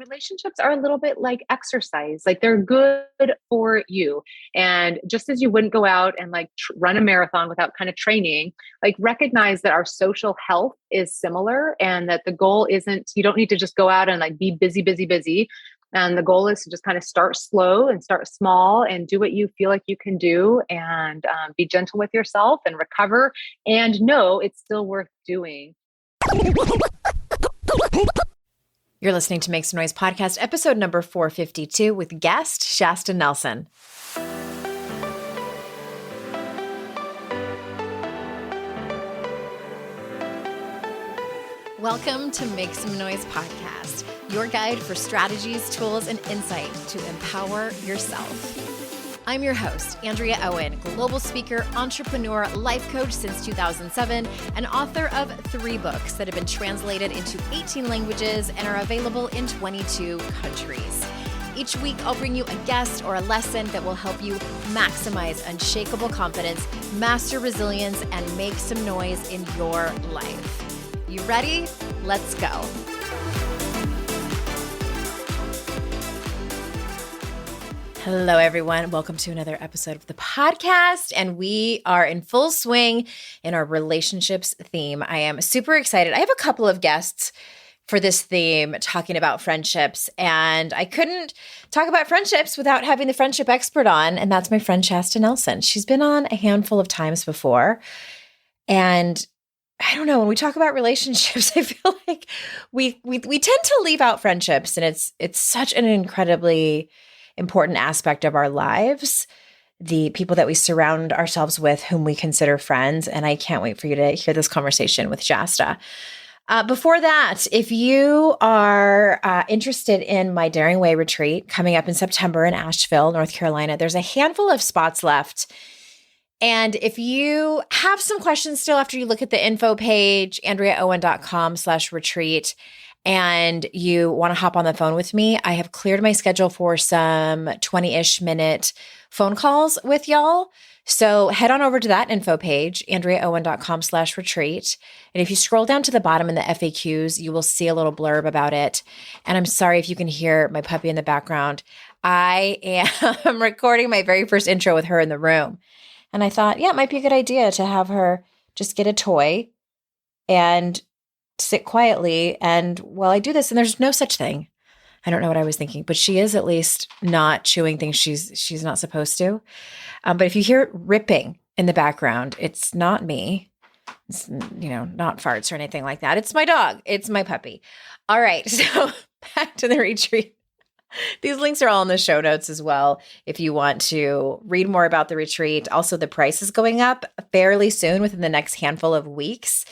relationships are a little bit like exercise. Like they're good for you. And just as you wouldn't go out and like run a marathon without kind of training, like recognize that our social health is similar and that the goal isn't, you don't need to just go out and like be busy, busy, busy. And the goal is to just kind of start slow and start small and do what you feel like you can do and be gentle with yourself and recover and know it's still worth doing. You're listening to Make Some Noise podcast, episode number 452 with guest Shasta Nelson. Welcome to Make Some Noise podcast, your guide for strategies, tools, and insight to empower yourself. I'm your host, Andrea Owen, global speaker, entrepreneur, life coach since 2007, and author of 3 books that have been translated into 18 languages and are available in 22 countries. Each week, I'll bring you a guest or a lesson that will help you maximize unshakable confidence, master resilience, and make some noise in your life. You ready? Let's go. Hello, everyone. Welcome to another episode of the podcast. And we are in full swing in our relationships theme. I am super excited. I have a couple of guests for this theme talking about friendships. And I couldn't talk about friendships without having the friendship expert on. And that's my friend Shasta Nelson. She's been on a handful of times before. And I don't know, when we talk about relationships, I feel like we tend to leave out friendships. And it's such an incredibly important aspect of our lives, the people that we surround ourselves with, whom we consider friends. And I can't wait for you to hear this conversation with Shasta. Before that, if you are interested in my Daring Way retreat coming up in September in Asheville, North Carolina, there's a handful of spots left. And if you have some questions still after you look at the info page, andreaowen.com/retreat, and you want to hop on the phone with me, I have cleared my schedule for some 20-ish minute phone calls with y'all. So head on over to that info page, andreaowen.com/retreat. And if you scroll down to the bottom in the FAQs, you will see a little blurb about it. And I'm sorry if you can hear my puppy in the background. I am recording my very first intro with her in the room. And I thought, yeah, it might be a good idea to have her just get a toy and sit quietly and while I do this, and there's no such thing. I don't know what I was thinking, but she is at least not chewing things she's not supposed to. But if you hear it ripping in the background, it's not me. It's, not farts or anything like that. It's my dog. It's my puppy. All right. So back to the retreat. These links are all in the show notes as well if you want to read more about the retreat. Also, the price is going up fairly soon within the next handful of weeks.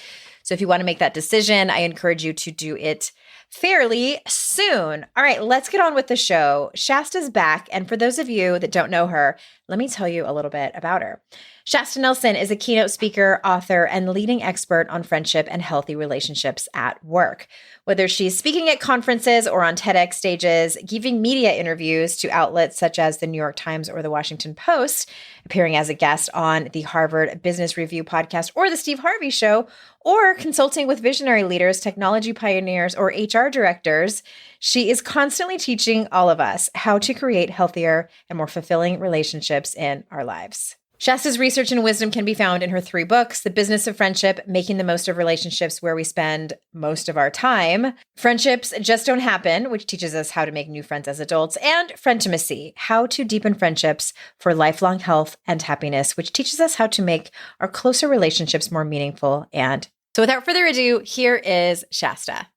So if you want to make that decision, I encourage you to do it fairly soon. All right, let's get on with the show. Shasta's back. And for those of you that don't know her, let me tell you a little bit about her. Shasta Nelson is a keynote speaker, author, and leading expert on friendship and healthy relationships at work. Whether she's speaking at conferences or on TEDx stages, giving media interviews to outlets such as the New York Times or the Washington Post, appearing as a guest on the Harvard Business Review podcast or the Steve Harvey Show, or consulting with visionary leaders, technology pioneers, or HR directors, she is constantly teaching all of us how to create healthier and more fulfilling relationships in our lives. Shasta's research and wisdom can be found in her 3 books, The Business of Friendship, Making the Most of Relationships Where We Spend Most of Our Time, Friendships Just Don't Happen, which teaches us how to make new friends as adults, and Frientimacy, How to Deepen Friendships for Lifelong Health and Happiness, which teaches us how to make our closer relationships more meaningful. And so without further ado, here is Shasta.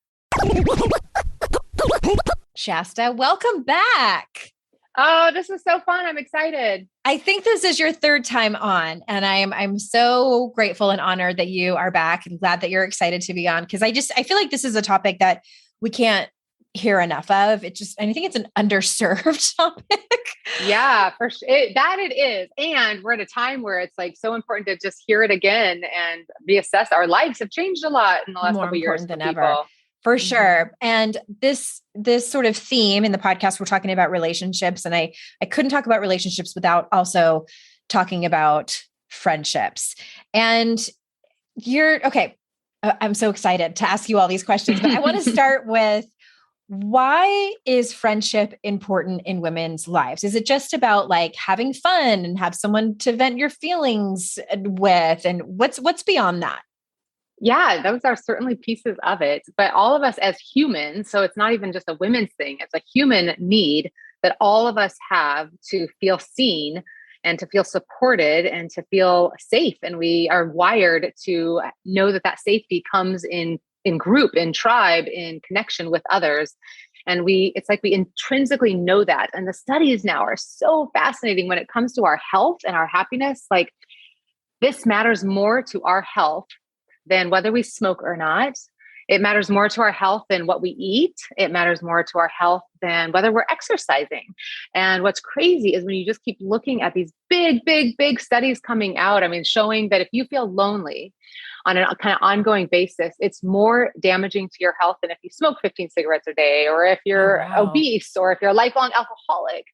Shasta, welcome back. Oh, this is so fun. I'm excited. I think this is your 3rd time on, and I'm so grateful and honored that you are back and glad that you're excited to be on. Cause I feel like this is a topic that we can't hear enough of. And I think it's an underserved topic. Yeah, for sure. It is. And we're at a time where it's like so important to just hear it again and reassess. Our lives have changed a lot in the last couple of years than ever. For sure. And this sort of theme in the podcast, we're talking about relationships. And I couldn't talk about relationships without also talking about friendships. And okay. I'm so excited to ask you all these questions, but I want to start with, why is friendship important in women's lives? Is it just about like having fun and have someone to vent your feelings with? And what's beyond that? Yeah, those are certainly pieces of it. But all of us as humans, so it's not even just a women's thing, it's a human need that all of us have to feel seen and to feel supported and to feel safe. And we are wired to know that that safety comes in group, in tribe, in connection with others. And it's like we intrinsically know that. And the studies now are so fascinating when it comes to our health and our happiness. Like, this matters more to our health than whether we smoke or not. It matters more to our health than what we eat. It matters more to our health than whether we're exercising. And what's crazy is when you just keep looking at these big, big, big studies coming out, I mean, showing that if you feel lonely on a kind of ongoing basis, it's more damaging to your health than if you smoke 15 cigarettes a day, or if you're obese, or if you're a lifelong alcoholic.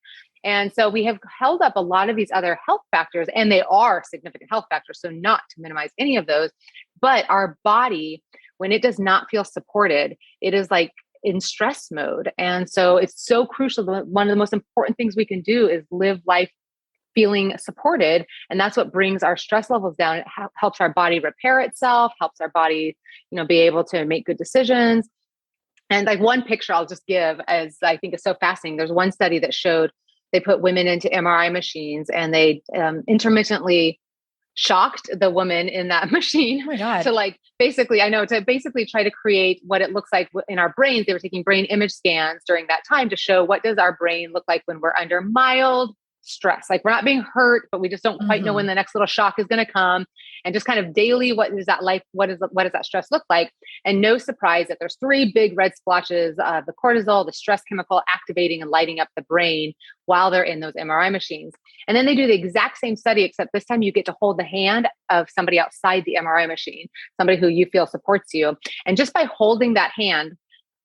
And so we have held up a lot of these other health factors, and they are significant health factors. So not to minimize any of those, but our body, when it does not feel supported, it is like in stress mode. And so it's so crucial. One of the most important things we can do is live life feeling supported. And that's what brings our stress levels down. It helps our body repair itself, helps our body, be able to make good decisions. And like one picture I'll just give, as I think is so fascinating. There's one study that showed they put women into MRI machines, and they intermittently shocked the woman in that machine. Oh my God. To basically try to create what it looks like in our brains. They were taking brain image scans during that time to show what does our brain look like when we're under mild stress. Like, we're not being hurt, but we just don't quite know when the next little shock is going to come. And just kind of daily, what is that like? What does that stress look like? And no surprise that there's three big red splotches of the cortisol, the stress chemical, activating and lighting up the brain while they're in those MRI machines. And then they do the exact same study, except this time you get to hold the hand of somebody outside the MRI machine, somebody who you feel supports you. And just by holding that hand,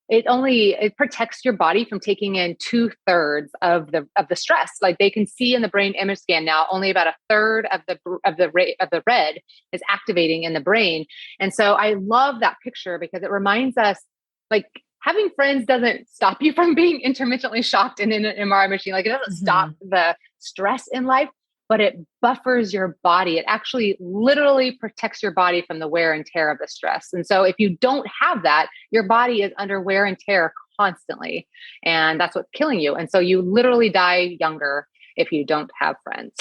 it protects your body from taking in 2/3 of the stress. Like, they can see in the brain image scan now, only about 1/3 of the red is activating in the brain. And so I love that picture because it reminds us, like, having friends doesn't stop you from being intermittently shocked in an MRI machine. Like, it doesn't stop the stress in life, but it buffers your body. It actually literally protects your body from the wear and tear of the stress. And so if you don't have that, your body is under wear and tear constantly. And that's what's killing you. And so you literally die younger if you don't have friends.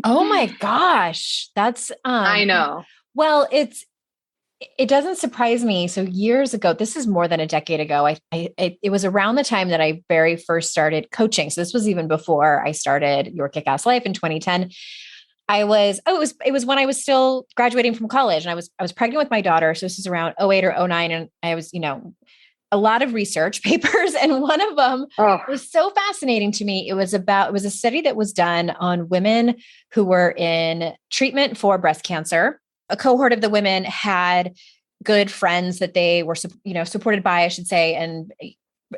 Oh my gosh. That's, I know. Well, it doesn't surprise me. So years ago, this is more than a decade ago. It was around the time that I very first started coaching. So this was even before I started Your Kick-Ass Life in 2010. It was when I was still graduating from college, and I was pregnant with my daughter. So this is around 2008 or 2009. And I was, a lot of research papers. And one of them was so fascinating to me. It was a study that was done on women who were in treatment for breast cancer. A cohort of the women had good friends that they were, supported by, I should say, and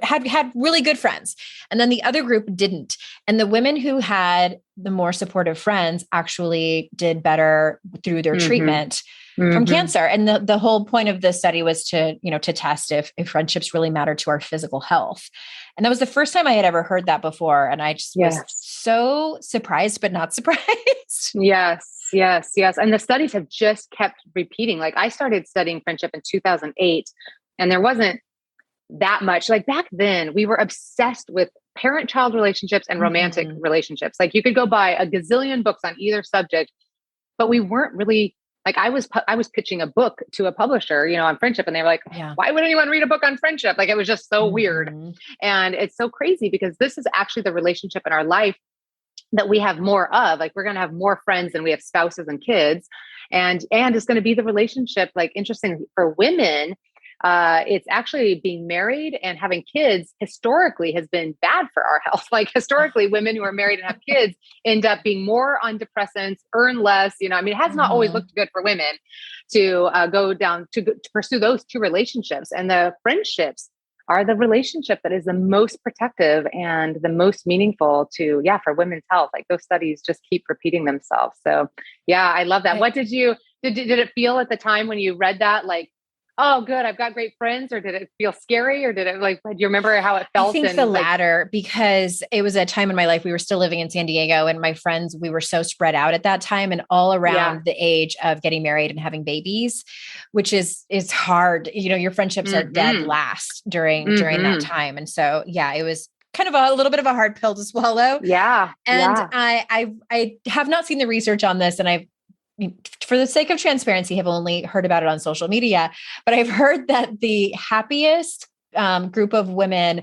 had really good friends. And then the other group didn't. And the women who had the more supportive friends actually did better through their treatment from cancer. And the whole point of this study was to test if friendships really matter to our physical health. And that was the first time I had ever heard that before. And I just was so surprised, but not surprised. Yes. And the studies have just kept repeating. Like, I started studying friendship in 2008, and there wasn't that much. Like, back then we were obsessed with parent-child relationships and romantic relationships. Like, you could go buy a gazillion books on either subject, but we weren't really, like, I was pitching a book to a publisher, on friendship. And they were like, why would anyone read a book on friendship? Like, it was just so weird. And it's so crazy because this is actually the relationship in our life that we have more of. Like, we're going to have more friends than we have spouses and kids. And it's going to be the relationship, like, interesting for women. It's actually being married and having kids historically has been bad for our health. Like, historically, women who are married and have kids end up being more on depressants, earn less. It has not always looked good for women to go down to pursue those two relationships. And the friendships are the relationship that is the most protective and the most meaningful for women's health. Like, those studies just keep repeating themselves. So I love that. What did it feel at the time when you read that? Like, Oh, good. I've got great friends. Or did it feel scary? Or did it like, do you remember how it I felt? think the And like, latter, because it was a time in my life we were still living in San Diego, and my friends, we were so spread out at that time and all yeah. around the age of getting married and having babies, which is hard. Your friendships are dead Mm-hmm. last during that Mm-hmm. time. And so, yeah, it was kind of a little bit of a hard pill to swallow. Yeah. And Yeah. I have not seen the research on this, and for the sake of transparency, have only heard about it on social media, but I've heard that the happiest group of women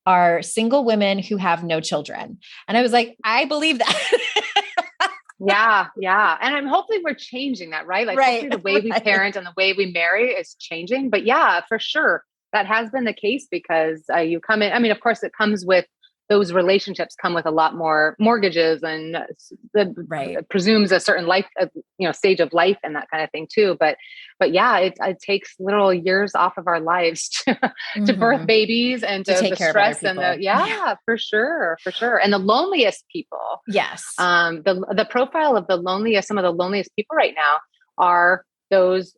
are single women who have no children. And I was like, I believe that. Yeah, yeah. And I'm hopefully we're changing that, right? Like Right, hopefully the way we right. parent and the way we marry is changing. But yeah, for sure. That has been the case because you come in, I mean, of course it comes with those relationships come with a lot more mortgages and the Right. presumes a certain life, stage of life and that kind of thing too. But yeah, it takes literal years off of our lives to birth Mhm. babies and To to take the care of other stress and people. Yeah. for sure, for sure. And the loneliest people Yes. the profile of some of the loneliest people right now are those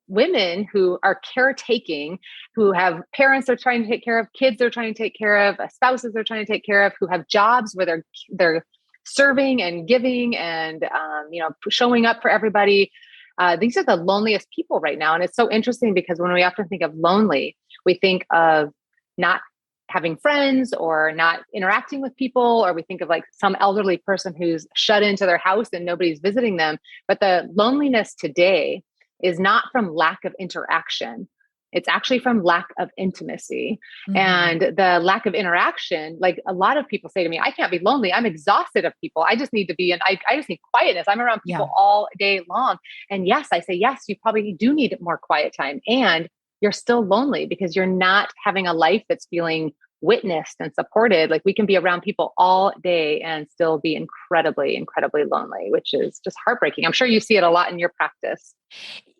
women who are caretaking, who have parents they're trying to take care of, kids they're trying to take care of, spouses they're trying to take care of, who have jobs where they're serving and giving and showing up for everybody. These are the loneliest people right now, and it's so interesting because when we often think of lonely, we think of not having friends or not interacting with people, or we think of like some elderly person who's shut into their house and nobody's visiting them. But the loneliness today is not from lack of interaction. It's actually from lack of intimacy. Mhm. And the lack of interaction, like a lot of people say to me, I can't be lonely. I'm exhausted of people. I just need to be, and I just need quietness. I'm around Yeah. people all day long. And yes, I say, yes, you probably do need more quiet time. And you're still lonely because you're not having a life that's feeling witnessed and supported. Like we can be around people all day and still be incredibly, incredibly lonely, which is just heartbreaking. I'm sure you see it a lot in your practice.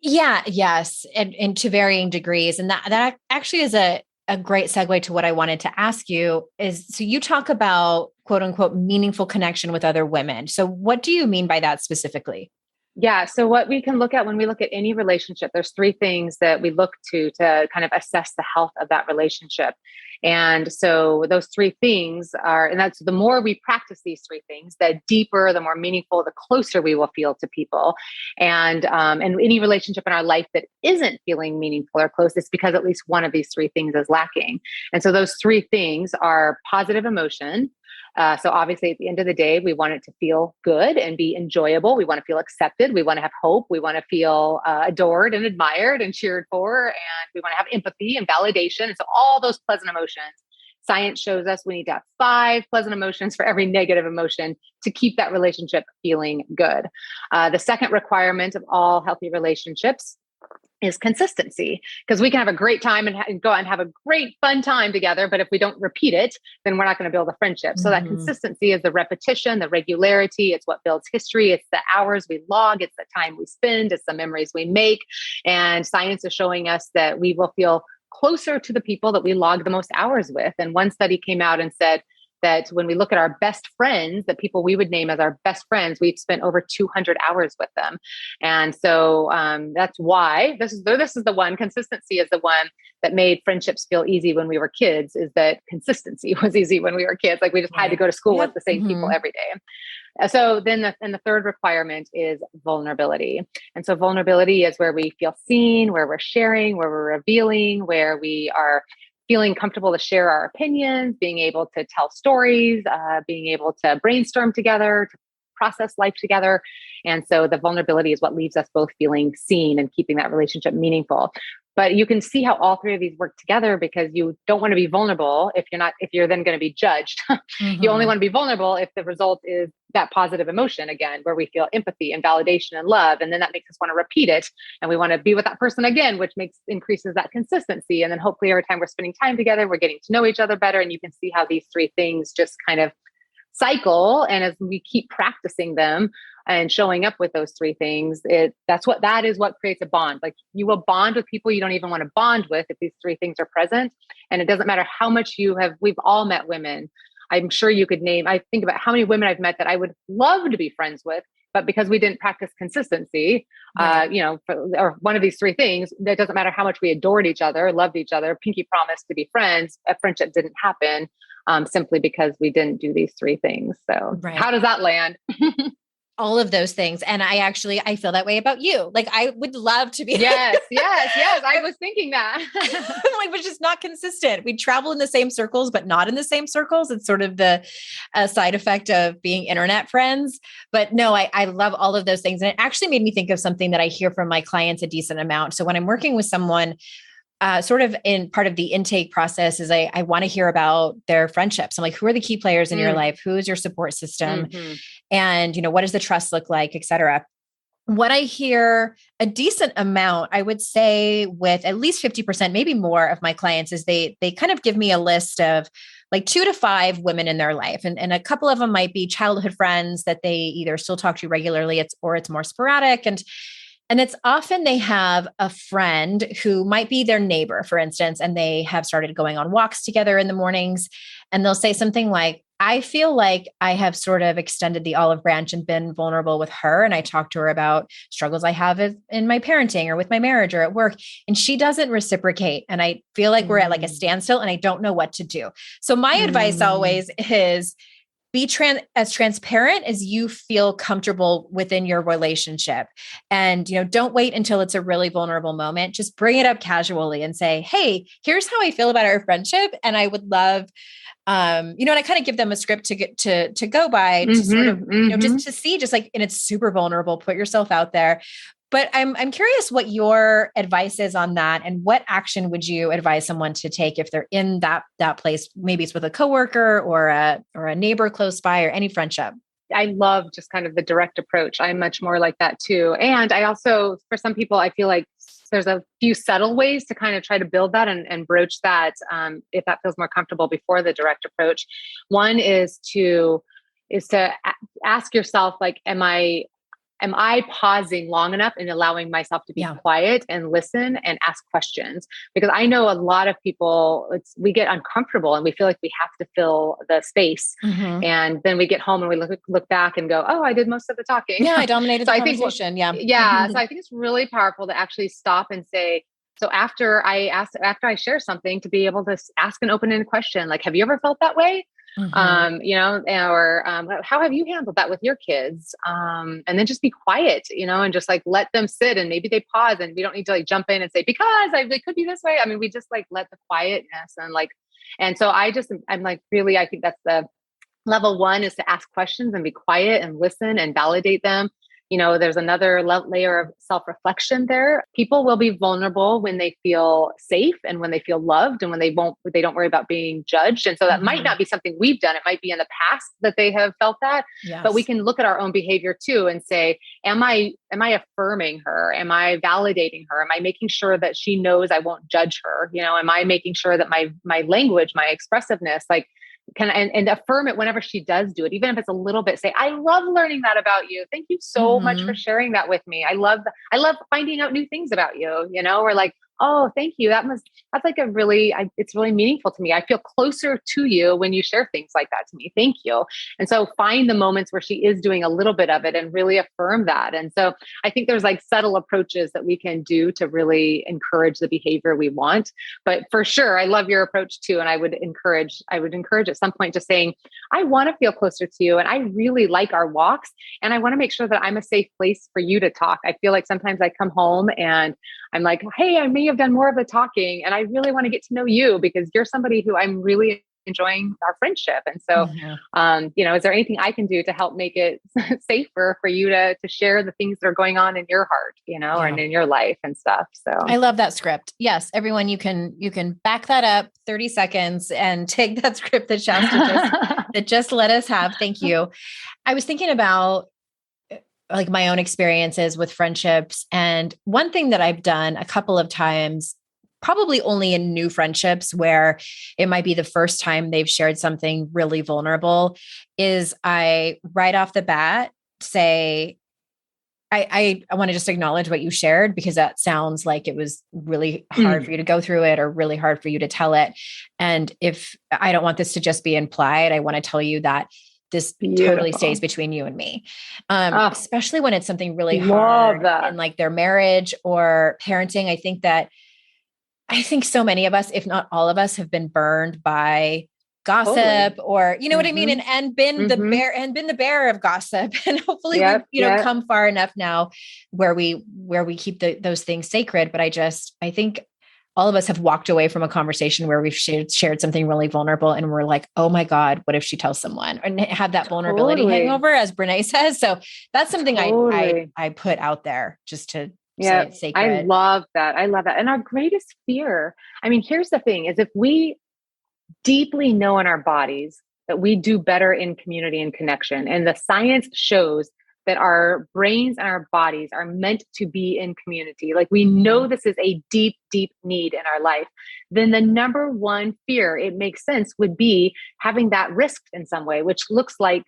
Yeah, yes, and to varying degrees. And that actually is a great segue to what I wanted to ask you is, so you talk about quote unquote meaningful connection with other women. So what do you mean by that specifically? Yeah. So what we can look at when we look at any relationship, there's three things that we look to kind of assess the health of that relationship. And so those three things are, and that's the more we practice these three things, the deeper, the more meaningful, the closer we will feel to people. And any relationship in our life that isn't feeling meaningful or close, it's because at least one of these three things is lacking. And so those three things are positive emotion. So obviously, at the end of the day, we want it to feel good and be enjoyable. We want to feel accepted. We want to have hope. We want to feel adored and admired and cheered for. And we want to have empathy and validation. So all those pleasant emotions. Science shows us we need to have 5 pleasant emotions for every negative emotion to keep that relationship feeling good. The second requirement of all healthy relationships is consistency, because we can have a great time and go out and have a great fun time together, but if we don't repeat it, then we're not going to build a friendship. So that Mhm. consistency is the repetition, the regularity. It's what builds history. It's the hours we log. It's the time we spend. It's the memories we make. And science is showing us that we will feel closer to the people that we log the most hours with. And one study came out and said that when we look at our best friends, the people we would name as our best friends, we've spent over 200 hours with them. And so that's why this is the one. Consistency is the one that made friendships feel easy when we were kids. Is that consistency was easy when we were kids? Like we just had to Right. go to school Yeah. with the same people Mhm. every day. So then the third requirement is vulnerability. And so vulnerability is where we feel seen, where we're sharing, where we're revealing, where we are feeling comfortable to share our opinions, being able to tell stories, being able to brainstorm together, to process life together. And so the vulnerability is what leaves us both feeling seen and keeping that relationship meaningful. But you can see how all three of these work together, because you don't want to be vulnerable if you're then going to be judged. You only Mhm. want to be vulnerable if the result is that positive emotion again, where we feel empathy and validation and love. And then that makes us want to repeat it. And we want to be with that person again, which increases that consistency. And then hopefully every time we're spending time together, we're getting to know each other better. And you can see how these three things just kind of cycle. And as we keep practicing them and showing up with those three things, that is what creates a bond. Like you will bond with people you don't even want to bond with if these three things are present. And it doesn't matter how much we've all met women. I'm sure you could name, I think about how many women I've met that I would love to be friends with, But because we didn't practice consistency, Right. or one of these three things, that doesn't matter how much we adored each other, loved each other, pinky promised to be friends, a friendship didn't happen simply because we didn't do these three things. So Right. how does that land? All of those things. And I feel that way about you. Like I would love to be. Yes. I was thinking that. Like, but just not consistent. We travel in the same circles, but not in the same circles. It's sort of the side effect of being internet friends. But no, I love all of those things. And it actually made me think of something that I hear from my clients a decent amount. So when I'm working with someone, sort of in part of the intake process is I want to hear about their friendships. I'm like, who are the key players in your life? Who is your support system? Mm-hmm. And, what does the trust look like, et cetera? What I hear a decent amount, I would say with at least 50%, maybe more of my clients is they kind of give me a list of like 2 to 5 women in their life. And a couple of them might be childhood friends that they either still talk to regularly, or it's more sporadic. And it's often they have a friend who might be their neighbor, for instance, and they have started going on walks together in the mornings. And they'll say something like, I feel like I have sort of extended the olive branch and been vulnerable with her. And I talked to her about struggles I have in my parenting or with my marriage or at work. And she doesn't reciprocate. And I feel like we're at like a standstill and I don't know what to do. So my advice always is, be as transparent as you feel comfortable within your relationship. And, don't wait until it's a really vulnerable moment. Just bring it up casually and say, hey, here's how I feel about our friendship. And I would love, and I kind of give them a script to get to go by to sort of, just to see, just like, and it's super vulnerable, put yourself out there. But I'm curious what your advice is on that, and what action would you advise someone to take if they're in that place? Maybe it's with a coworker or a neighbor close by, or any friendship. I love just kind of the direct approach. I'm much more like that too. And I also, for some people, I feel like there's a few subtle ways to kind of try to build that and broach that if that feels more comfortable before the direct approach. One is to ask yourself, like, am I pausing long enough and allowing myself to be quiet and listen and ask questions? Because I know a lot of people, we get uncomfortable and we feel like we have to fill the space. Mm-hmm. And then we get home and we look back and go, oh, I did most of the talking. Yeah, I dominated the conversation. So I think it's really powerful to actually stop and say, so after I share something, to be able to ask an open-ended question, like, have you ever felt that way? Mm-hmm. Or how have you handled that with your kids? And then just be quiet, and just like let them sit, and maybe they pause, and we don't need to like jump in and say, because it could be this way. I mean, we just like let the quietness and so I'm like, really, I think that's the level one, is to ask questions and be quiet and listen and validate them. There's another layer of self-reflection there. People will be vulnerable when they feel safe and when they feel loved and when they don't worry about being judged. And so that might not be something we've done. It might be in the past that they have felt that, but we can look at our own behavior too and say, am I affirming her? Am I validating her? Am I making sure that she knows I won't judge her? Am I making sure that my language, my expressiveness, like, and affirm it whenever she does do it, even if it's a little bit, say, I love learning that about you. Thank you so much for sharing that with me. I love finding out new things about you, or like, oh, thank you. That's like it's really meaningful to me. I feel closer to you when you share things like that to me. Thank you. And so find the moments where she is doing a little bit of it and really affirm that. And so I think there's like subtle approaches that we can do to really encourage the behavior we want. But for sure, I love your approach too. And I would encourage at some point just saying, I want to feel closer to you. And I really like our walks. And I want to make sure that I'm a safe place for you to talk. I feel like sometimes I come home and I'm like, hey, I may have done more of the talking, and I really want to get to know you because you're somebody who I'm really enjoying our friendship. And so, is there anything I can do to help make it safer for you to share the things that are going on in your heart, and in your life and stuff. So I love that script. Yes. Everyone, you can back that up 30 seconds and take that script that Shasta just let us have. Thank you. I was thinking about like my own experiences with friendships. And one thing that I've done a couple of times, probably only in new friendships where it might be the first time they've shared something really vulnerable, is I right off the bat say, I want to just acknowledge what you shared, because that sounds like it was really hard for you to go through it, or really hard for you to tell it. And if I don't want this to just be implied, I want to tell you that this totally Beautiful. stays between you and me. Oh, Especially when it's something really love hard that. in like their marriage or parenting. I think so many of us, if not all of us, have been burned by Totally. gossip or, you know what I mean? Mm-hmm. And been the Mm-hmm. bearer of gossip. And hopefully we've, Yep. Yep. come far enough now where we keep those things sacred. But I think all of us have walked away from a conversation where we've shared something really vulnerable and we're like, oh my God, what if she tells someone, and have that vulnerability Totally. hangover, as Brene says. So that's something Totally. I put out there just to say Yeah. it's I sacred. love that. I love that. And our greatest fear, I mean, here's the thing is if we deeply know in our bodies that we do better in community and connection. And the science shows that our brains and our bodies are meant to be in community. Like we know this is a deep, deep need in our life. Then the number one fear, it makes sense, would be having that risked in some way, which looks like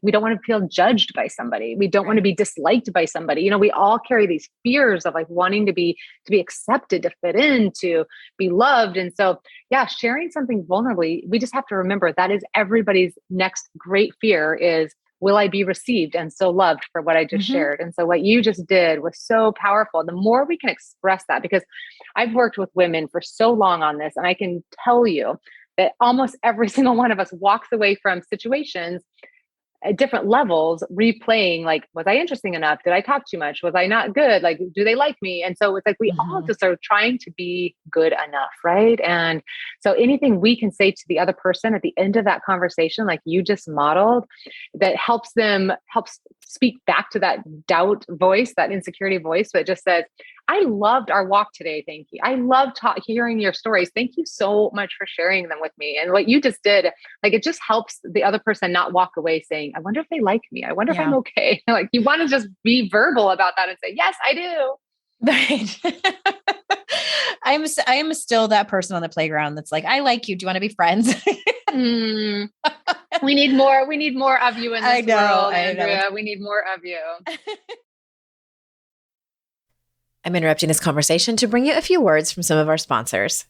we don't want to feel judged by somebody. We don't want to Right. be disliked by somebody. We all carry these fears of like wanting to be accepted, to fit in, to be loved. And so yeah, sharing something vulnerably, we just have to remember that is everybody's next great fear is, will I be received and so loved for what I just Mhm. shared? And so what you just did was so powerful. The more we can express that, because I've worked with women for so long on this, and I can tell you that almost every single one of us walks away from situations at different levels replaying, like, was I interesting enough? Did I talk too much? Was I not good? Like, do they like me? And so it's like we all Mhm. just are trying to be good enough, right? And so anything we can say to the other person at the end of that conversation, like you just modeled, that helps speak back to that doubt voice, that insecurity voice that just says, I loved our walk today. Thank you. I loved hearing your stories. Thank you so much for sharing them with me. And what you just did, like, it just helps the other person not walk away saying, I wonder if they like me. I wonder if I'm Yeah. okay. Like, you want to just be verbal about that and say, yes, I do. Right. I am still that person on the playground that's like, I like you. Do you want to be friends? Mm, we need more of you in I this know. world, I know. Andrea. We need more of you. I'm interrupting this conversation to bring you a few words from some of our sponsors.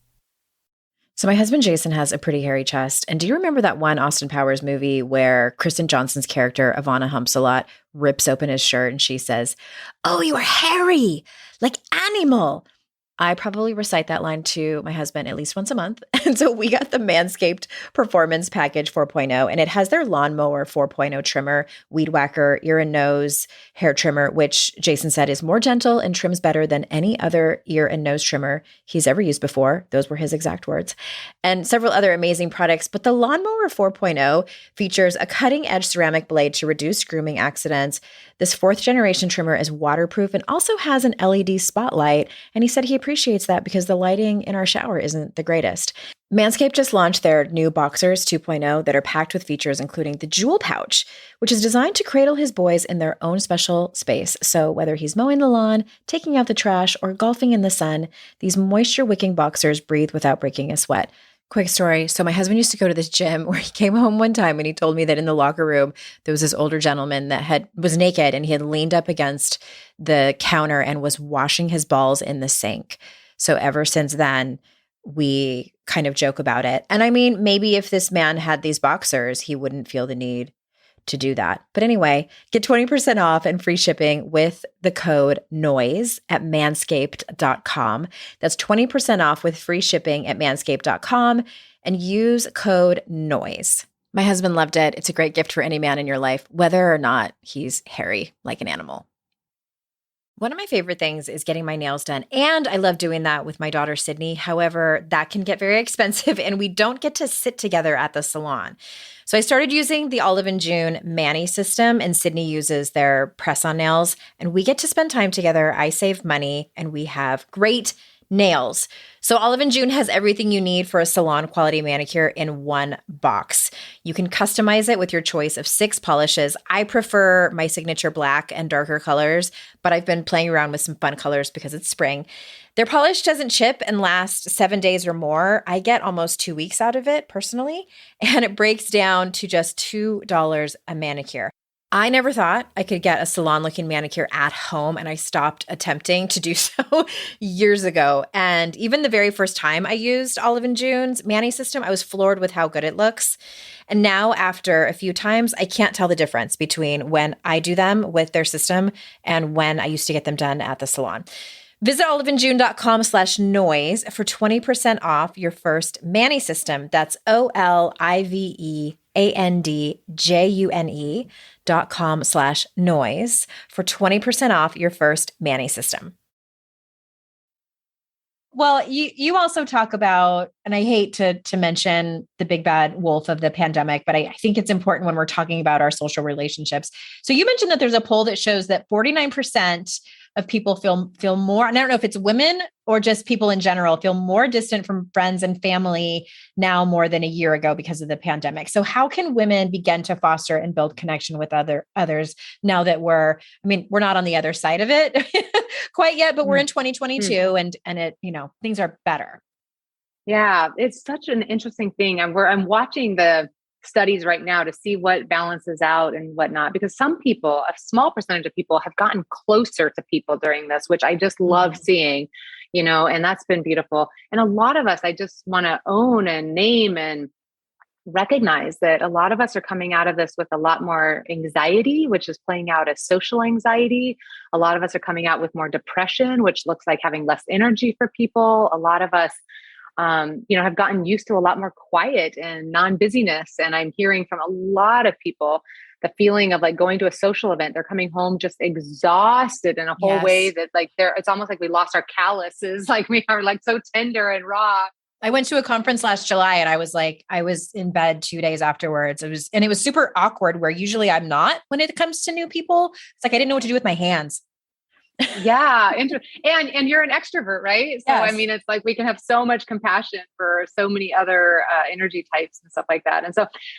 So my husband Jason has a pretty hairy chest. And do you remember that one Austin Powers movie where Kristen Johnson's character, Ivana Humps a lot, rips open his shirt and she says, "Oh, you are hairy, like animal." I probably recite that line to my husband at least once a month. And so we got the Manscaped Performance Package 4.0, and it has their Lawnmower 4.0 trimmer, Weed Whacker, ear and nose hair trimmer, which Jason said is more gentle and trims better than any other ear and nose trimmer he's ever used before. Those were his exact words. And several other amazing products. But the Lawnmower 4.0 features a cutting edge ceramic blade to reduce grooming accidents. This fourth generation trimmer is waterproof and also has an LED spotlight. And he said he appreciates that because the lighting in our shower isn't the greatest. Manscaped just launched their new Boxers 2.0 that are packed with features including the Jewel Pouch, which is designed to cradle his boys in their own special space. So whether he's mowing the lawn, taking out the trash, or golfing in the sun, these moisture-wicking boxers breathe without breaking a sweat. Quick story. So my husband used to go to this gym where he came home one time and he told me that in the locker room, there was this older gentleman that was naked and he had leaned up against the counter and was washing his balls in the sink. So ever since then, we kind of joke about it. And I mean, maybe if this man had these boxers, he wouldn't feel the need to do that. But anyway, get 20% off and free shipping with the code NOISE at manscaped.com. That's 20% off with free shipping at manscaped.com and use code NOISE. My husband loved it. It's a great gift for any man in your life, whether or not he's hairy like an animal. One of my favorite things is getting my nails done, and I love doing that with my daughter, Sydney. However, that can get very expensive, and we don't get to sit together at the salon. So I started using the Olive and June Mani system, and Sydney uses their press-on nails, and we get to spend time together. I save money, and we have great nails. So Olive and June has everything you need for a salon quality manicure in one box. You can customize it with your choice of 6 polishes. I prefer my signature black and darker colors, but I've been playing around with some fun colors because it's spring. Their polish doesn't chip and lasts 7 days or more. I get almost 2 weeks out of it personally, and it breaks down to just $2 a manicure. I never thought I could get a salon looking manicure at home, and I stopped attempting to do so years ago. And even the very first time I used Olive and June's Mani system, I was floored with how good it looks. And now, after a few times, I can't tell the difference between when I do them with their system and when I used to get them done at the salon. Visit oliveandjune.com/noise for 20% off your first Mani system. That's oliveandjune.com/noise for 20% off your first Mani system. Well, you also talk about, and I hate to mention the big bad wolf of the pandemic, but I think it's important when we're talking about our social relationships. So you mentioned that there's a poll that shows that 49% of people feel more, and I don't know if it's women or just people in general, feel more distant from friends and family now more than a year ago because of the pandemic. So how can women begin to foster and build connection with others now that we're not on the other side of it quite yet, but we're in 2022 and it, things are better. Yeah, it's such an interesting thing. I'm watching the studies right now to see what balances out and whatnot, because some people, a small percentage of people have gotten closer to people during this, which I just love seeing, and that's been beautiful. And a lot of us, I just want to own and name and recognize that a lot of us are coming out of this with a lot more anxiety, which is playing out as social anxiety. A lot of us are coming out with more depression, which looks like having less energy for people. A lot of us have gotten used to a lot more quiet and non-busyness. And I'm hearing from a lot of people the feeling of like going to a social event, they're coming home just exhausted in a whole way that it's almost like we lost our calluses. Like we are like so tender and raw. I went to a conference last July and I was in bed 2 days afterwards. It was super awkward, where usually I'm not when it comes to new people. It's like, I didn't know what to do with my hands. Yeah. And you're an extrovert, right? So, Yes. it's like we can have so much compassion for so many other energy types and stuff like that. And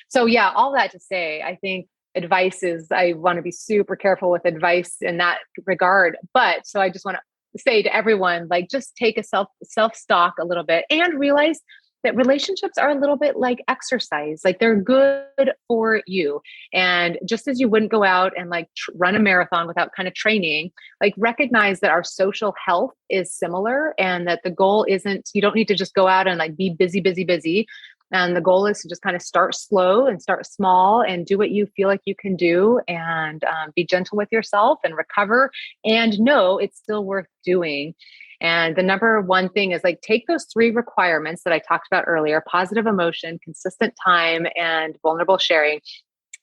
so yeah, all that to say, I think advice is, I want to be super careful with advice in that regard. But so I just want to say to everyone, like, just take a self stock a little bit and realize that relationships are a little bit like exercise. Like, they're good for you. And just as you wouldn't go out and like run a marathon without kind of training, like recognize that our social health is similar, and that the goal isn't, you don't need to just go out and like be busy, busy, busy. And the goal is to just kind of start slow and start small and do what you feel like you can do, and be gentle with yourself and recover, and know it's still worth doing. And the number one thing is like, take those 3 requirements that I talked about earlier: positive emotion, consistent time, and vulnerable sharing.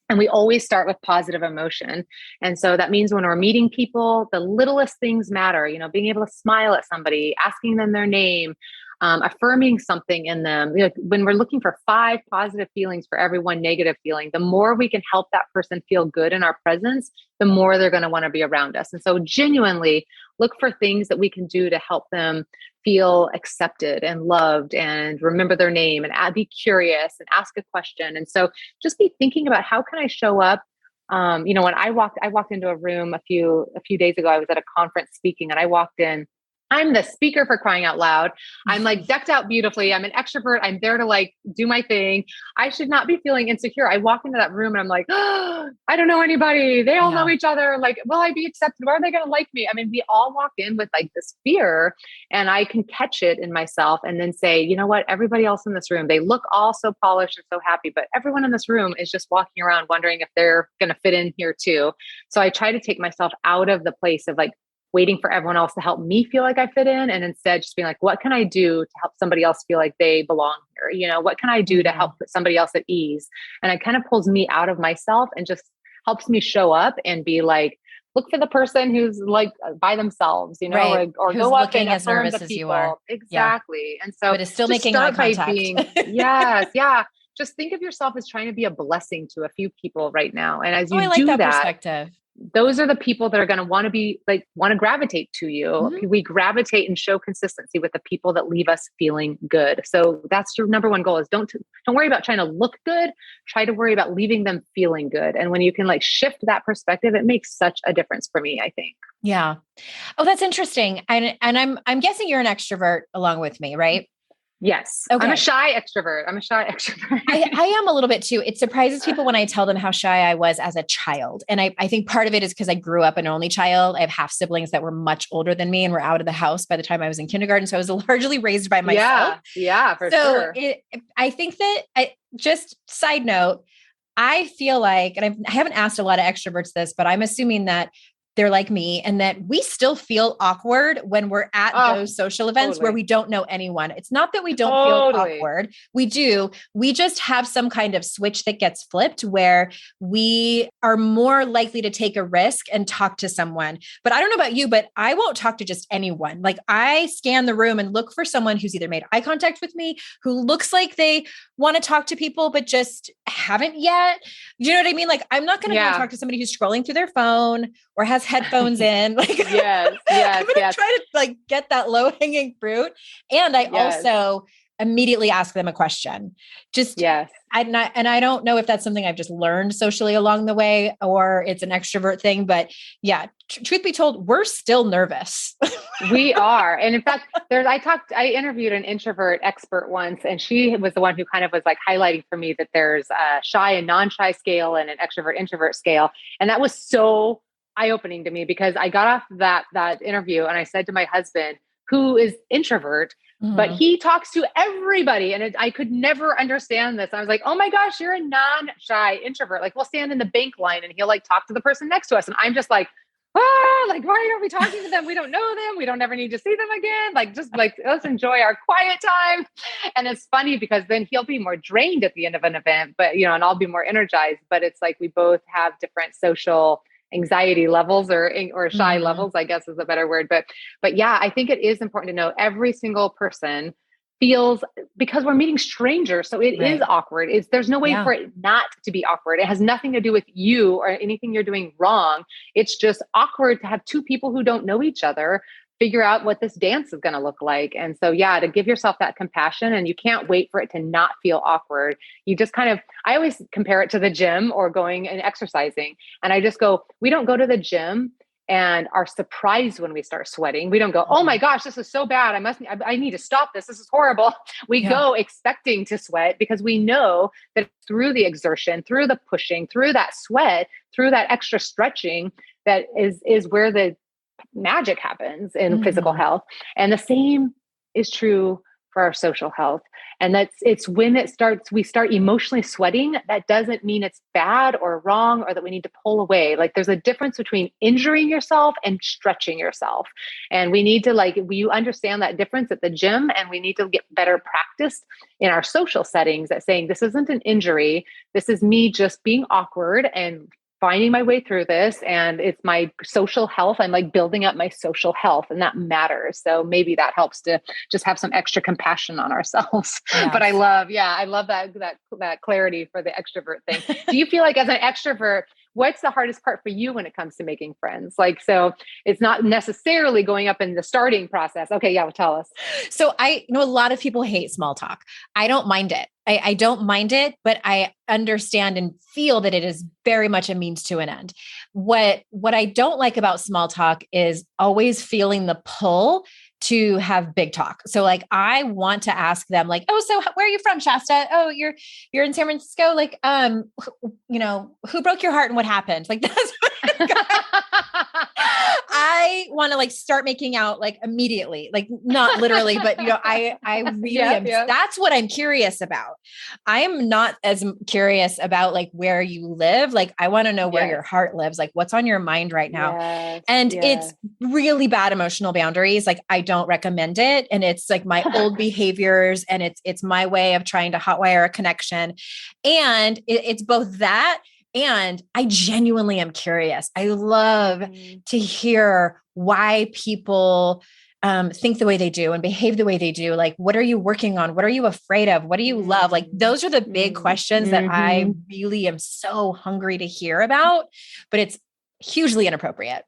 And we always start with positive emotion. And so that means when we're meeting people, the littlest things matter, being able to smile at somebody, asking them their name, affirming something in them. When we're looking for 5 positive feelings for every 1 negative feeling, the more we can help that person feel good in our presence, the more they're going to want to be around us. And so genuinely look for things that we can do to help them feel accepted and loved, and remember their name, and be curious and ask a question. And so just be thinking about, how can I show up? When I walked into a room a few days ago. I was at a conference speaking, and I walked in. I'm the speaker, for crying out loud. I'm like decked out beautifully. I'm an extrovert. I'm there to like do my thing. I should not be feeling insecure. I walk into that room and I'm like, oh, I don't know anybody. They all know each other. Like, will I be accepted? Why are they going to like me? We all walk in with like this fear, and I can catch it in myself and then say, you know what? Everybody else in this room, they look all so polished and so happy, but everyone in this room is just walking around wondering if they're going to fit in here too. So I try to take myself out of the place of like waiting for everyone else to help me feel like I fit in, and instead just being like, what can I do to help somebody else feel like they belong here? What can I do to help put somebody else at ease? And it kind of pulls me out of myself and just helps me show up and be like, look for the person who's like by themselves, Right. or who's go up looking and as affirm nervous the as you are. people. Exactly. Yeah. And so, but it's still just making eye start by contact. yes. Yeah. Just think of yourself as trying to be a blessing to a few people right now. And as you I like do that that, perspective. those are the people that are going to want to gravitate to you. Mm-hmm. We gravitate and show consistency with the people that leave us feeling good. So that's your number one goal, is don't worry about trying to look good. Try to worry about leaving them feeling good. And when you can like shift that perspective, it makes such a difference for me, I think. Yeah. Oh, that's interesting. And I'm guessing you're an extrovert along with me, right? Yes. Okay. I'm a shy extrovert. I am a little bit too. It surprises people when I tell them how shy I was as a child. And I think part of it is because I grew up an only child. I have half siblings that were much older than me and were out of the house by the time I was in kindergarten. So I was largely raised by myself. Yeah, for so sure. I think that just side note, I feel like, and I haven't asked a lot of extroverts this, but I'm assuming that they're like me and that we still feel awkward when we're at those social events where we don't know anyone. It's not that we don't feel awkward. We do. We just have some kind of switch that gets flipped where we are more likely to take a risk and talk to someone. But I don't know about you, but I won't talk to just anyone. Like I scan the room and look for someone who's either made eye contact with me, who looks like they want to talk to people, but just haven't yet. You know what I mean? Like I'm not going to go and talk to somebody who's scrolling through their phone or has headphones in. Like, yes, I'm going to try to like get that low hanging fruit. And I also immediately ask them a question. Just, I don't know if that's something I've just learned socially along the way or it's an extrovert thing, but yeah, truth be told, we're still nervous. We are. And in fact, I interviewed an introvert expert once, and she was the one who kind of was like highlighting for me that there's a shy and non-shy scale and an extrovert introvert scale. And that was so eye-opening to me because I got off that interview and I said to my husband, who is introvert, but he talks to everybody. And I could never understand this. I was like, oh my gosh, you're a non-shy introvert. Like we'll stand in the bank line and he'll like talk to the person next to us. And I'm just like, like, why are we talking to them? We don't know them. We don't ever need to see them again. Like, just like, let's enjoy our quiet time. And it's funny because then he'll be more drained at the end of an event, but and I'll be more energized, but it's like, we both have different social anxiety levels or shy levels, I guess is a better word. But yeah, I think it is important to know every single person feels, because we're meeting strangers. So it is awkward. There's no way for it not to be awkward. It has nothing to do with you or anything you're doing wrong. It's just awkward to have two people who don't know each other figure out what this dance is going to look like. And so, yeah, to give yourself that compassion, and you can't wait for it to not feel awkward. You just I always compare it to the gym or going and exercising. And I just go, we don't go to the gym and are surprised when we start sweating. We don't go, oh my gosh, this is so bad. I need to stop this. This is horrible. We go expecting to sweat because we know that through the exertion, through the pushing, through that sweat, through that extra stretching, that is where the magic happens in physical health. And the same is true for our social health. And it's when we start emotionally sweating. That doesn't mean it's bad or wrong or that we need to pull away. Like there's a difference between injuring yourself and stretching yourself. And we need to we understand that difference at the gym, and we need to get better practice in our social settings at saying, this isn't an injury. This is me just being awkward and finding my way through this, and it's my social health. I'm like building up my social health, and that matters. So maybe that helps to just have some extra compassion on ourselves. Yes. But I love that clarity for the extrovert thing. Do you feel like as an extrovert, what's the hardest part for you when it comes to making friends? Like, so it's not necessarily going up in the starting process. Okay. Yeah. Well, tell us. So I know a lot of people hate small talk. I don't mind it. I don't mind it, but I understand and feel that it is very much a means to an end. What I don't like about small talk is always feeling the pull to have big talk. So like, I want to ask them like, oh, so where are you from, Shasta? Oh, you're in San Francisco. Like, who broke your heart and what happened? Like that's what I want to like start making out like immediately, like not literally, but I really am. That's what I'm curious about. I am not as curious about like where you live. Like I want to know where your heart lives, like what's on your mind right now. And it's really bad emotional boundaries. Like I don't recommend it. And it's like my old behaviors, and it's my way of trying to hotwire a connection. And it's both that, and I genuinely am curious. I love to hear why people think the way they do and behave the way they do. Like, what are you working on? What are you afraid of? What do you love? Like, those are the big questions that I really am so hungry to hear about, but it's hugely inappropriate.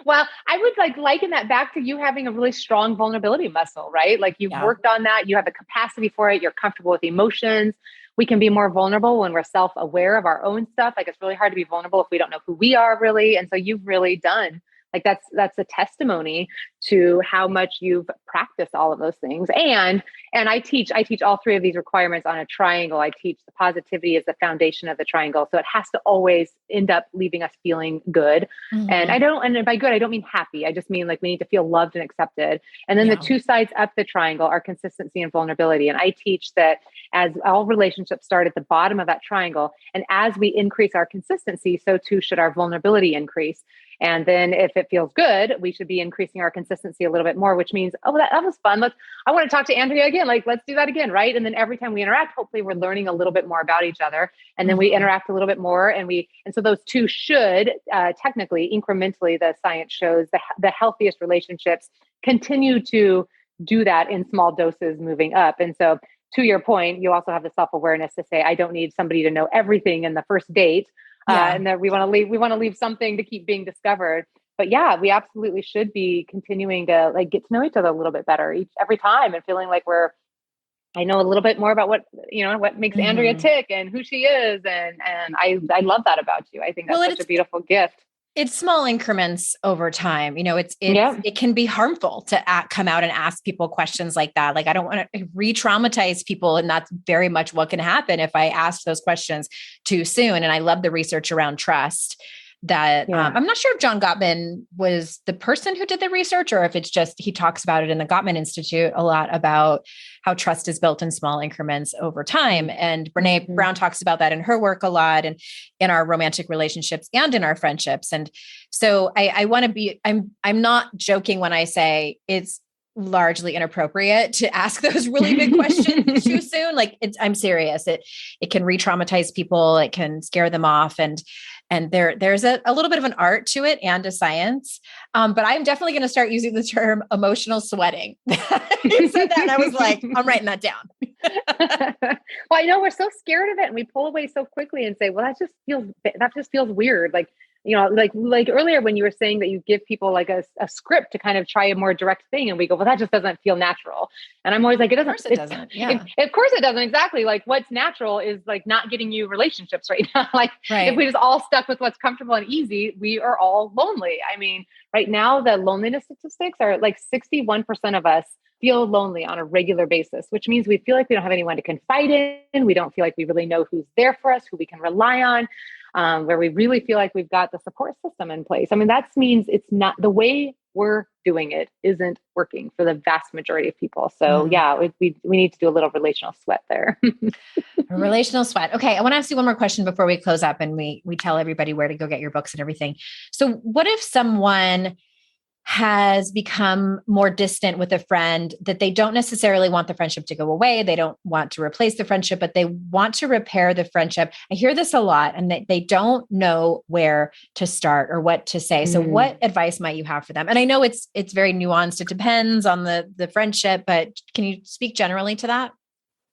Well, I would liken that back to you having a really strong vulnerability muscle, right? Like you've worked on that. You have the capacity for it. You're comfortable with emotions. We can be more vulnerable when we're self-aware of our own stuff. Like it's really hard to be vulnerable if we don't know who we are really. And so you've really done Like that's a testimony to how much you've practiced all of those things. And I teach all three of these requirements on a triangle. I teach the positivity is the foundation of the triangle. So it has to always end up leaving us feeling good. And by good, I don't mean happy. I just mean like we need to feel loved and accepted. And then the two sides up the triangle are consistency and vulnerability. And I teach that as all relationships start at the bottom of that triangle. And as we increase our consistency, so too should our vulnerability increase. And then if it feels good, we should be increasing our consistency a little bit more, which means, oh, that was fun. I want to talk to Andrea again. Like, let's do that again. Right. And then every time we interact, hopefully we're learning a little bit more about each other. And then we interact a little bit more. And so those two should technically, incrementally, the science shows the healthiest relationships continue to do that in small doses moving up. And so to your point, you also have the self-awareness to say, I don't need somebody to know everything in the first date. And that we want to leave something to keep being discovered. But yeah, we absolutely should be continuing to like get to know each other a little bit better every time and feeling like I know a little bit more about what makes Andrea tick and who she is. And I love that about you. I think that's such a beautiful gift. It's small increments over time. It can be harmful to come out and ask people questions like that. Like, I don't want to re-traumatize people. And that's very much what can happen if I ask those questions too soon. And I love the research around trust that I'm not sure if John Gottman was the person who did the research or if it's just, he talks about it in the Gottman Institute a lot about how trust is built in small increments over time. And Brene Brown talks about that in her work a lot and in our romantic relationships and in our friendships. And so I want to be, I'm not joking when I say it's largely inappropriate to ask those really big questions too soon. Like I'm serious. It can re-traumatize people. It can scare them off. And there's a little bit of an art to it and a science. But I'm definitely going to start using the term emotional sweating. You said that and I was like, I'm writing that down. Well, I know we're so scared of it and we pull away so quickly and say, well, that just feels weird. Like, like earlier when you were saying that you give people like a script to kind of try a more direct thing and we go, well, that just doesn't feel natural. And I'm always like, Of course it doesn't. Yeah. Of course it doesn't. Exactly. Like what's natural is like not getting you relationships right now. Like if we just all stuck with what's comfortable and easy, we are all lonely. I mean, right now the loneliness statistics are like 61% of us feel lonely on a regular basis, which means we feel like we don't have anyone to confide in. We don't feel like we really know who's there for us, who we can rely on. Where we really feel like we've got the support system in place. I mean, that means it's not the way we're doing it isn't working for the vast majority of people. So we need to do a little relational sweat there. A relational sweat. Okay. I want to ask you one more question before we close up and we tell everybody where to go get your books and everything. So what if someone has become more distant with a friend that they don't necessarily want the friendship to go away. They don't want to replace the friendship, but they want to repair the friendship. I hear this a lot and they don't know where to start or what to say. So what advice might you have for them? And I know it's very nuanced. It depends on the friendship, but can you speak generally to that?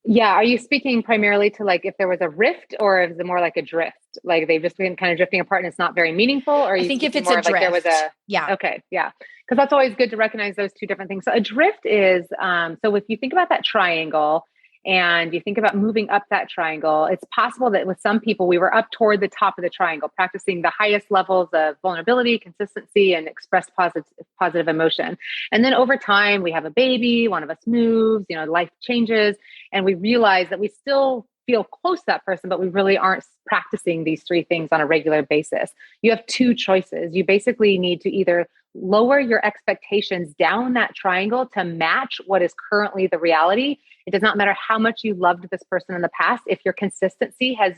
Yeah. Are you speaking primarily to like if there was a rift or is it more like a drift? Like they've just been kind of drifting apart and it's not very meaningful? Or I think if it's a drift, like there was okay. Yeah. Because that's always good to recognize those two different things. So a drift is, so if you think about that triangle and you think about moving up that triangle, it's possible that with some people, we were up toward the top of the triangle, practicing the highest levels of vulnerability, consistency, and expressed positive emotion. And then over time, we have a baby, one of us moves, life changes, and we realize that we still feel close to that person, but we really aren't practicing these three things on a regular basis. You have two choices. You basically need to either lower your expectations down that triangle to match what is currently the reality. It does not matter how much you loved this person in the past. If your consistency has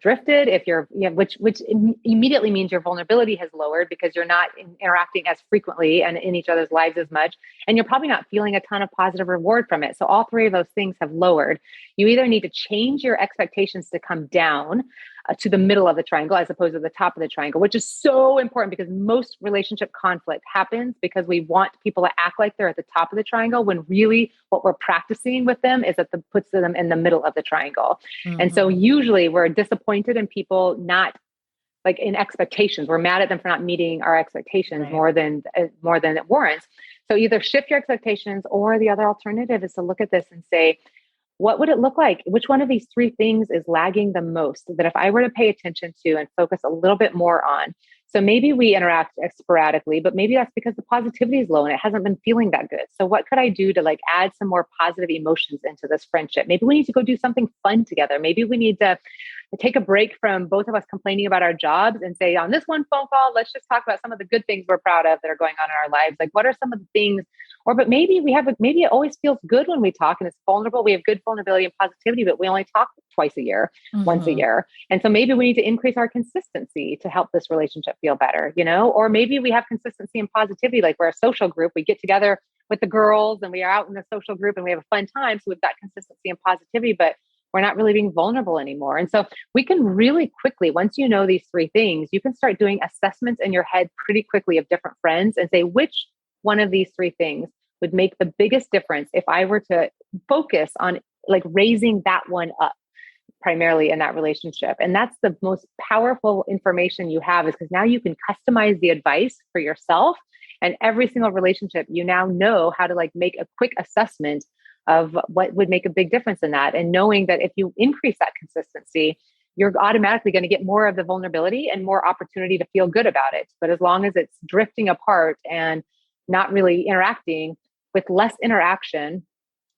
drifted, if you're, which immediately means your vulnerability has lowered because you're not interacting as frequently and in each other's lives as much. And you're probably not feeling a ton of positive reward from it. So all three of those things have lowered. You either need to change your expectations to come down to the middle of the triangle as opposed to the top of the triangle, which is so important because most relationship conflict happens because we want people to act like they're at the top of the triangle when really what we're practicing with them is puts them in the middle of the triangle. And so usually we're disappointed in people not like in expectations. We're mad at them for not meeting our expectations more than it warrants. So either shift your expectations or the other alternative is to look at this and say, what would it look like? Which one of these three things is lagging the most that if I were to pay attention to and focus a little bit more on? So maybe we interact sporadically, but maybe that's because the positivity is low and it hasn't been feeling that good. So what could I do to like add some more positive emotions into this friendship? Maybe we need to go do something fun together. Maybe we need to take a break from both of us complaining about our jobs and say, on this one phone call, let's just talk about some of the good things we're proud of that are going on in our lives. Like, what are some of the things, or, but maybe maybe it always feels good when we talk and it's vulnerable. We have good vulnerability and positivity, but we only talk twice a year, once a year. And so maybe we need to increase our consistency to help this relationship feel better, or maybe we have consistency and positivity. Like we're a social group, we get together with the girls and we are out in the social group and we have a fun time. So we've got consistency and positivity, but we're not really being vulnerable anymore. And so we can really quickly, once you know these three things, you can start doing assessments in your head pretty quickly of different friends and say, which one of these three things would make the biggest difference if I were to focus on like raising that one up primarily in that relationship. And that's the most powerful information you have, is because now you can customize the advice for yourself, and every single relationship, you now know how to like make a quick assessment of what would make a big difference in that. And knowing that if you increase that consistency, you're automatically going to get more of the vulnerability and more opportunity to feel good about it. But as long as it's drifting apart and not really interacting, with less interaction,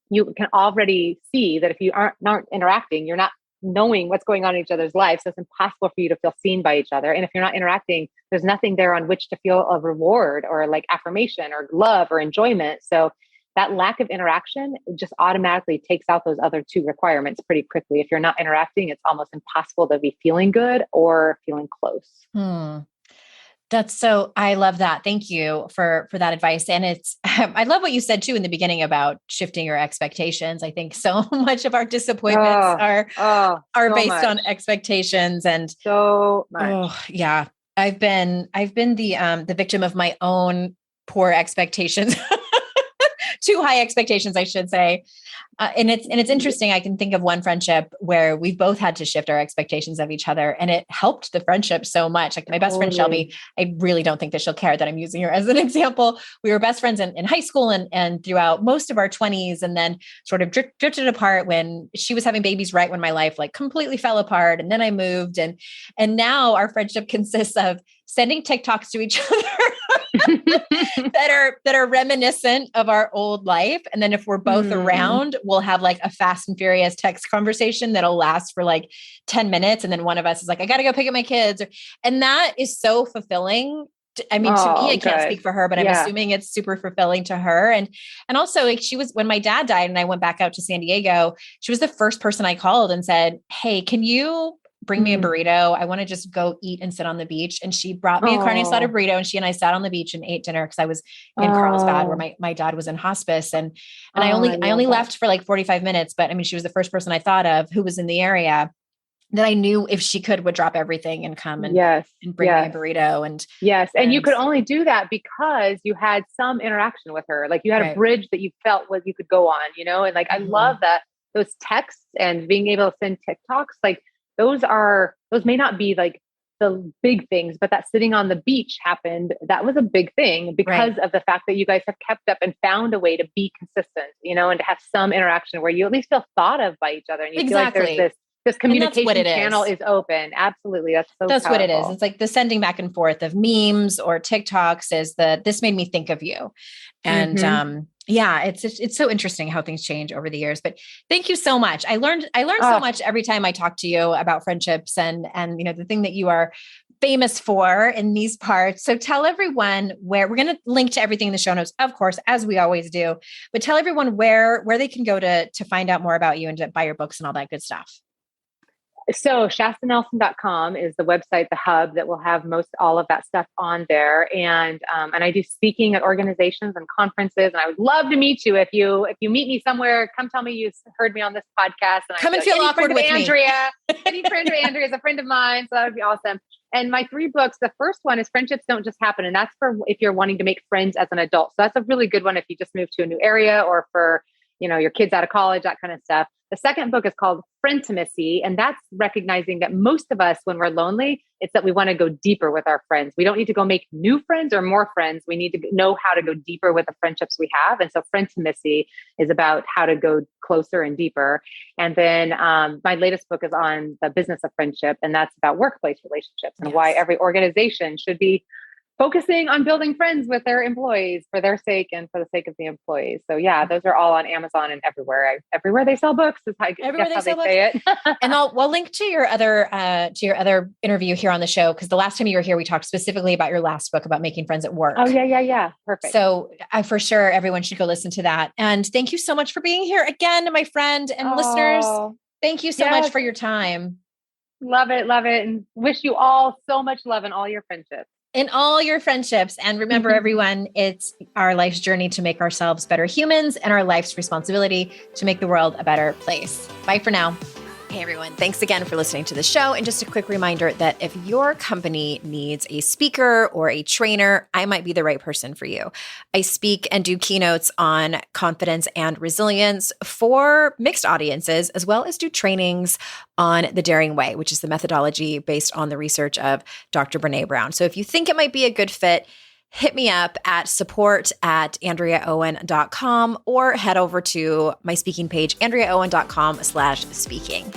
you can already see that if you aren't interacting, you're not knowing what's going on in each other's lives. So it's impossible for you to feel seen by each other. And if you're not interacting, there's nothing there on which to feel a reward or like affirmation or love or enjoyment. So that lack of interaction just automatically takes out those other two requirements pretty quickly. If you're not interacting, it's almost impossible to be feeling good or feeling close. I love that. Thank you for that advice. And it's, I love what you said too in the beginning about shifting your expectations. I think so much of our disappointments are so based on expectations, and so much. Yeah. I've been the victim of my own poor expectations. Too high expectations, I should say. And it's interesting. I can think of one friendship where we both had to shift our expectations of each other, and it helped the friendship so much. Like my best friend, Shelby, I really don't think that she'll care that I'm using her as an example. We were best friends in high school and throughout most of our 20s, and then sort of drifted apart when she was having babies right when my life like completely fell apart. And then I moved, and now our friendship consists of sending TikToks to each other that are reminiscent of our old life. And then if we're both around, we'll have like a fast and furious text conversation that'll last for like 10 minutes. And then one of us is like, I got to go pick up my kids. And that is so fulfilling. I mean, to me, I can't speak for her, but I'm assuming it's super fulfilling to her. And also like when my dad died and I went back out to San Diego, she was the first person I called and said, hey, can you bring me a burrito? I want to just go eat and sit on the beach. And she brought me a carne asada burrito, and she and I sat on the beach and ate dinner because I was in Carlsbad where my dad was in hospice. And I only left for like 45 minutes, but I mean, she was the first person I thought of who was in the area that I knew if she would drop everything and come and bring me a burrito. And you could only do that because you had some interaction with her. Like you had a bridge that you felt what you could go on, and like, I love that those texts and being able to send TikToks, like, those may not be like the big things, but that sitting on the beach happened. That was a big thing because of the fact that you guys have kept up and found a way to be consistent, and to have some interaction where you at least feel thought of by each other. And you feel like there's this communication channel is open. Absolutely. That's powerful. What it is. It's like the sending back and forth of memes or TikToks is this made me think of you. And, it's so interesting how things change over the years, but thank you so much. I learned so much every time I talk to you about friendships and, the thing that you are famous for in these parts. So tell everyone where we're going to link to everything in the show notes, of course, as we always do, but tell everyone where they can go to find out more about you and to buy your books and all that good stuff. So shastanelson.com is the website, the hub that will have all of that stuff on there. And I do speaking at organizations and conferences, and I would love to meet you. If you meet me somewhere, come tell me you heard me on this podcast. And come and feel awkward with Andrea. Any friend of Andrea is a friend of mine. So that would be awesome. And my 3 books, the first one is Friendships Don't Just Happen. And that's for if you're wanting to make friends as an adult. So that's a really good one if you just moved to a new area, or for your kids out of college, that kind of stuff. The second book is called Frientimacy. And that's recognizing that most of us, when we're lonely, it's that we want to go deeper with our friends. We don't need to go make new friends or more friends. We need to know how to go deeper with the friendships we have. And so Frientimacy is about how to go closer and deeper. And then my latest book is on the business of friendship. And that's about workplace relationships and why every organization should be focusing on building friends with their employees for their sake and for the sake of the employees. So yeah, those are all on Amazon and everywhere. Everywhere they sell books is how they say it. And we'll link to your other interview here on the show, because the last time you were here, we talked specifically about your last book about making friends at work. Oh yeah. Perfect. So for sure, everyone should go listen to that. And thank you so much for being here again, my friend and listeners. Thank you so much for your time. Love it. And wish you all so much love in all your friendships. In all your friendships. And remember, everyone, it's our life's journey to make ourselves better humans and our life's responsibility to make the world a better place. Bye for now. Hey, everyone. Thanks again for listening to the show. And just a quick reminder that if your company needs a speaker or a trainer, I might be the right person for you. I speak and do keynotes on confidence and resilience for mixed audiences, as well as do trainings on the Daring Way, which is the methodology based on the research of Dr. Brené Brown. So if you think it might be a good fit, hit me up at support@AndreaOwen.com or head over to my speaking page, AndreaOwen.com/speaking.